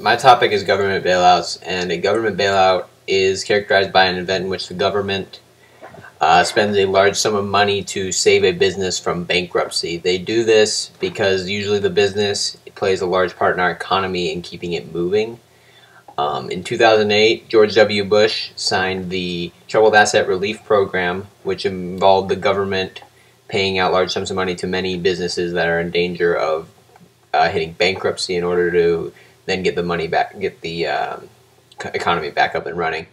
My topic is government bailouts, and a government bailout is characterized by an event in which the government spends a large sum of money to save a business from bankruptcy. They do this because usually the business plays a large part in our economy in keeping it moving. In 2008, George W. Bush signed the Troubled Asset Relief Program, which involved the government paying out large sums of money to many businesses that are in danger of hitting bankruptcy in order to then get the money back, get the economy back up and running.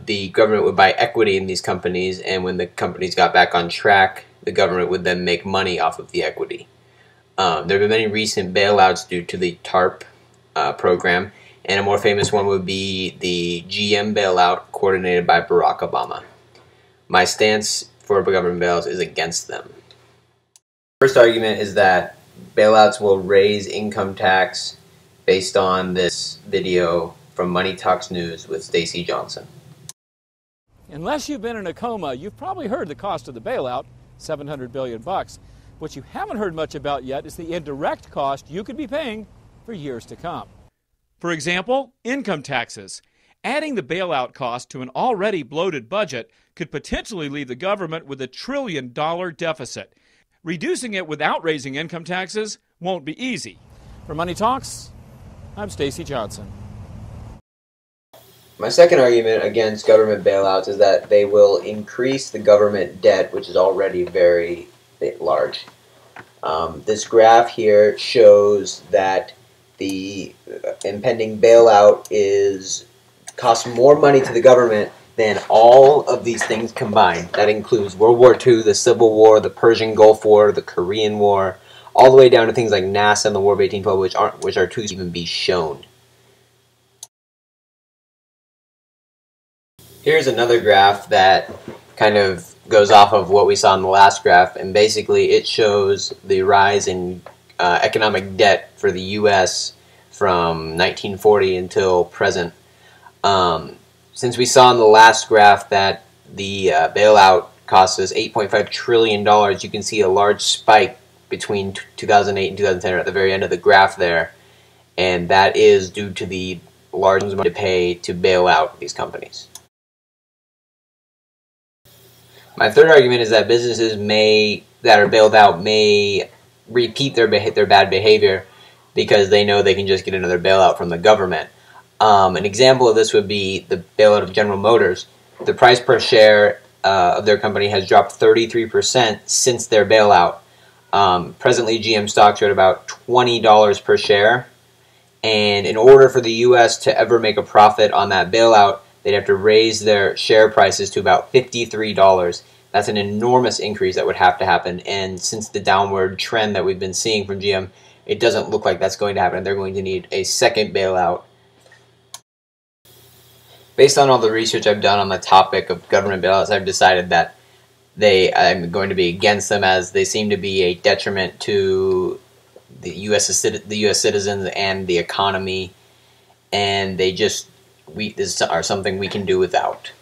The government would buy equity in these companies, and when the companies got back on track, the government would then make money off of the equity. There have been many recent bailouts due to the TARP program, and a more famous one would be the GM bailout coordinated by Barack Obama. My stance for government bailouts is against them. First argument is that bailouts will raise income tax based on this video from Money Talks News with Stacy Johnson. Unless you've been in a coma, you've probably heard the cost of the bailout, $700 billion. What you haven't heard much about yet is the indirect cost you could be paying for years to come. For example, income taxes. Adding the bailout cost to an already bloated budget could potentially leave the government with $1 trillion deficit. Reducing it without raising income taxes won't be easy. For Money Talks, I'm Stacy Johnson. My second argument against government bailouts is that they will increase the government debt, which is already very large. This graph here shows that the impending bailout costs more money to the government than all of these things combined. That includes World War II, the Civil War, the Persian Gulf War, the Korean War, all the way down to things like NASA and the War of 1812, which are too even be shown. Here's another graph that kind of goes off of what we saw in the last graph, and basically it shows the rise in economic debt for the U.S. from 1940 until present. Since we saw in the last graph that the bailout cost us $8.5 trillion, you can see a large spike between 2008 and 2010 at the very end of the graph there, and that is due to the large sums of money to pay to bail out these companies. My third argument is that businesses that are bailed out may repeat their bad behavior because they know they can just get another bailout from the government. An example of this would be the bailout of General Motors. The price per share of their company has dropped 33% since their bailout. Presently, GM stocks are at about $20 per share, and in order for the U.S. to ever make a profit on that bailout, they'd have to raise their share prices to about $53. That's an enormous increase that would have to happen, and since the downward trend that we've been seeing from GM, it doesn't look like that's going to happen. They're going to need a second bailout. Based on all the research I've done on the topic of government bailouts, I've decided that I'm going to be against them, as they seem to be a detriment to the U.S. citizens and the economy, and these are something we can do without.